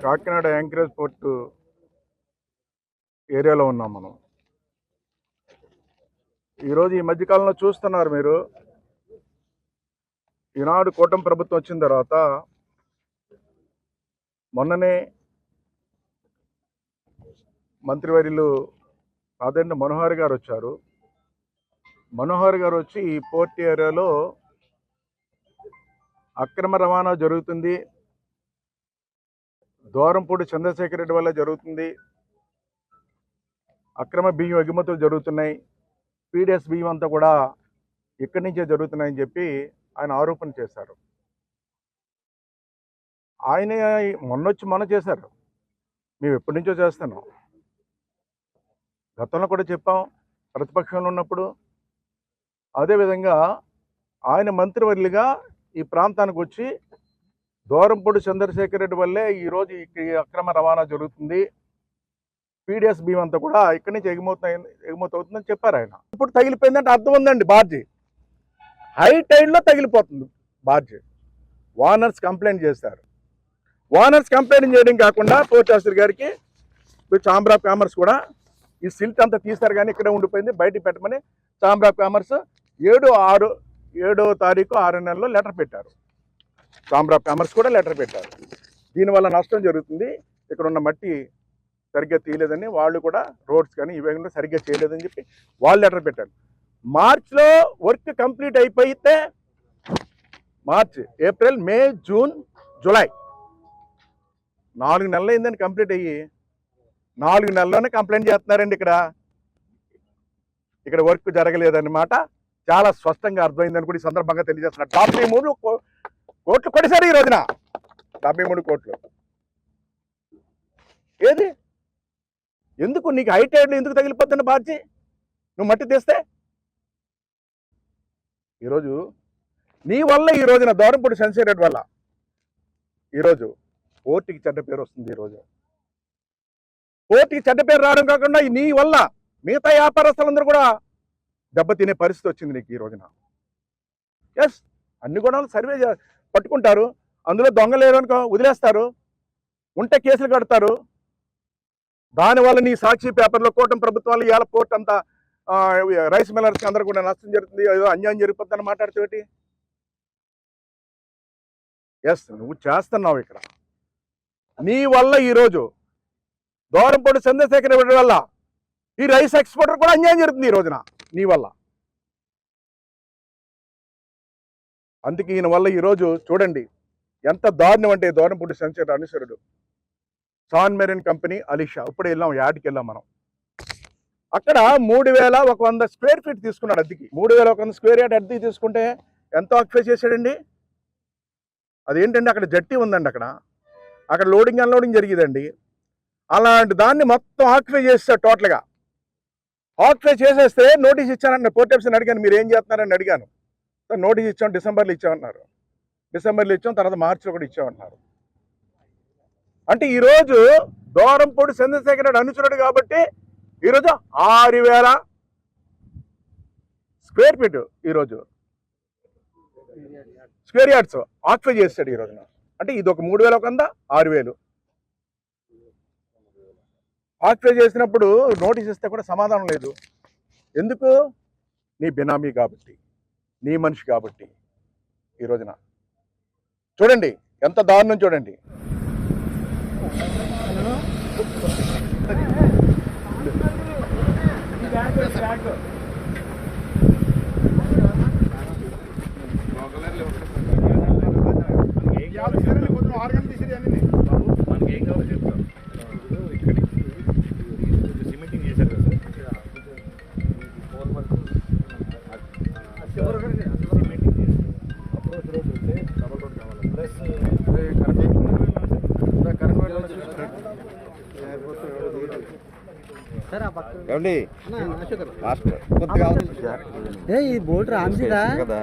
Kakinada anchorage port ఏరియాలో ఉన్నాం మనం. ఈరోజు ఈ మధ్యకాలంలో చూస్తున్నారు మీరు, ఈనాడు కూటమి ప్రభుత్వం వచ్చిన తర్వాత మొన్ననే మంత్రివర్యులు ఆదరణీయ మనోహర్ గారు వచ్చారు. మనోహర్ గారు వచ్చి ఈ పోర్ట్ ఏరియాలో అక్రమ రవాణా జరుగుతుంది, దూరంపూడి చంద్రశేఖర్ రెడ్డి వల్ల జరుగుతుంది, అక్రమ బియ్యం ఎగుమతులు జరుగుతున్నాయి, పీడిఎస్ బియ్యం అంతా కూడా ఇక్కడి నుంచే జరుగుతున్నాయని చెప్పి ఆయన ఆరోపణ చేశారు. ఆయన మొన్న చేశారు, మేము ఎప్పటి నుంచో చేస్తున్నాం. గతంలో కూడా చెప్పాం ప్రతిపక్షంలో ఉన్నప్పుడు. అదేవిధంగా ఆయన మంత్రివర్యులుగా ఈ ప్రాంతానికి వచ్చి దూరంపూడి చంద్రశేఖర్ రెడ్డి వల్లే ఈరోజు ఈ అక్రమ రవాణా జరుగుతుంది, పీడిఎస్ బియ్యం అంతా కూడా ఇక్కడి నుంచి ఎగుమవుతుందని చెప్పారు ఆయన. ఇప్పుడు తగిలిపోయిందంటే అర్థం ఉందండి, బార్జీ హై టైడ్లో తగిలిపోతుంది బార్జీ. ఓనర్స్ కంప్లైంట్ చేశారు. ఓనర్స్ కంప్లైంట్ చేయడం కాకుండా పోర్ట్ శాస్త్రి గారికి ఛాంబర్ ఆఫ్ కామర్స్ కూడా ఈ సిల్ట్ అంతా తీశారు, కానీ ఇక్కడే ఉండిపోయింది, బయటికి పెట్టమని ఛాంబర్ ఆఫ్ కామర్స్ 7వ తారీఖు 6వ నెలలో లెటర్ పెట్టారు. ఛాంబర్ ఆఫ్ కామర్స్ కూడా లెటర్ పెట్టారు. దీనివల్ల నష్టం జరుగుతుంది, ఇక్కడ ఉన్న మట్టి సరిగ్గా తీయలేదని, వాళ్ళు కూడా రోడ్స్ కానీ ఇవే సరిగ్గా చేయలేదని చెప్పి వాళ్ళు లెటర్ పెట్టారు. మార్చ్లో వర్క్ కంప్లీట్ అయిపోతే మార్చ్, ఏప్రిల్, మే, జూన్, జూలై 4 నెలలు అయిందని కంప్లీట్ అయ్యి 4 నెలల్లోనే కంప్లైంట్ చేస్తున్నారండి. ఇక్కడ వర్క్ జరగలేదన్నమాట చాలా స్పష్టంగా అర్థమైందని కూడా ఈ సందర్భంగా తెలియజేస్తున్నారు. 73 కోట్లు కొట్టేశారు ఈ రోజున. 73 కోట్లు ఏది? ఎందుకు నీకు హైటైడ్లు ఎందుకు తగిలిపోతున్న బాధ్యత? నువ్వు మట్టి తీస్తే ఈరోజు నీ వల్ల ఈ రోజున దూరంపూడి చంద్రశేఖర్ రెడ్డి వల్ల ఈరోజు పోర్టుకి చెడ్డ పేరు వస్తుంది. ఈరోజు పోర్టుకి చెడ్డ పేరు రావడం కాకుండా నీ వల్ల మిగతా వ్యాపారస్తులందరూ కూడా దెబ్బతినే పరిస్థితి వచ్చింది నీకు ఈ రోజున. ఎస్, అన్ని కూడా సర్వే పట్టుకుంటారు, అందులో దొంగలేరు అనుకో వదిలేస్తారు, ఉంటే కేసులు కడతారు. దానివల్ల నీ సాక్షి పేపర్లో కూటమి ప్రభుత్వాలు ఇవాళ పోర్ట్ అంతా రైస్ మిల్లర్స్కి అందరూ కూడా నష్టం జరుగుతుంది, ఏదో అన్యాయం జరిగిపోతుందని మాట్లాడుతూ ఎస్ నువ్వు చేస్తున్నావు. ఇక్కడ నీ వల్ల ఈరోజు దూరంపూడి చంద్రశేఖర్ రెడ్డి వల్ల ఈ రైస్ ఎక్స్పోర్టర్ కూడా అన్యాయం జరుగుతుంది ఈ రోజున నీ వల్ల. అందుకే ఈయన వల్ల ఈరోజు చూడండి ఎంత దారుణం అంటే, దూరంపూడి చంద్రశేఖర్ అనుసరుడు సాన్ మెరైన్ కంపెనీ అలీషా, ఇప్పుడే వెళ్ళాం, యాడ్కి వెళ్ళాం మనం. అక్కడ 3100 స్క్వేర్ ఫీట్ తీసుకున్నాడు అద్దెకి. 3100 స్క్వేర్ యార్డ్ అద్దెకి తీసుకుంటే ఎంత ఆక్యుపై చేశాడండి? అదేంటండి, అక్కడ జట్టి ఉందండి, అక్కడ లోడింగ్ అన్లోడింగ్ జరిగేదండి. అలాంటి దాన్ని మొత్తం ఆక్యుపై చేస్తాడు టోటల్గా. ఆక్యుపై చేసేస్తే నోటీస్ ఇచ్చానన్న పోర్ట్ ఆఫీస్ని అడిగాను, మీరు ఏం చేస్తున్నారని అడిగాను. నోటీస్ ఇచ్చాం, డిసెంబర్లో ఇచ్చామన్నారు. డిసెంబర్లో ఇచ్చాం, తర్వాత మార్చిలో కూడా ఇచ్చామన్నారు. అంటే ఈరోజు దూరంపూడి చంద్రశేఖర్ రెడ్డి అనుచరుడు కాబట్టి ఈరోజు 6000 స్క్వేర్ ఫీట్ ఈరోజు స్క్వేర్ యార్డ్స్ ఆక్యుపై చేస్తాడు ఈ రోజున. అంటే ఇది ఒక 3100, 6000 ఆక్యుపై చేసినప్పుడు నోటీస్ ఇస్తే కూడా సమాధానం లేదు. ఎందుకు? నీ బినామీ కాబట్టి, నీ మనిషి కాబట్టి. ఈ రోజున చూడండి ఎంత దారుణం చూడండి. ఈ బోట్ రామ్సీదా కదా.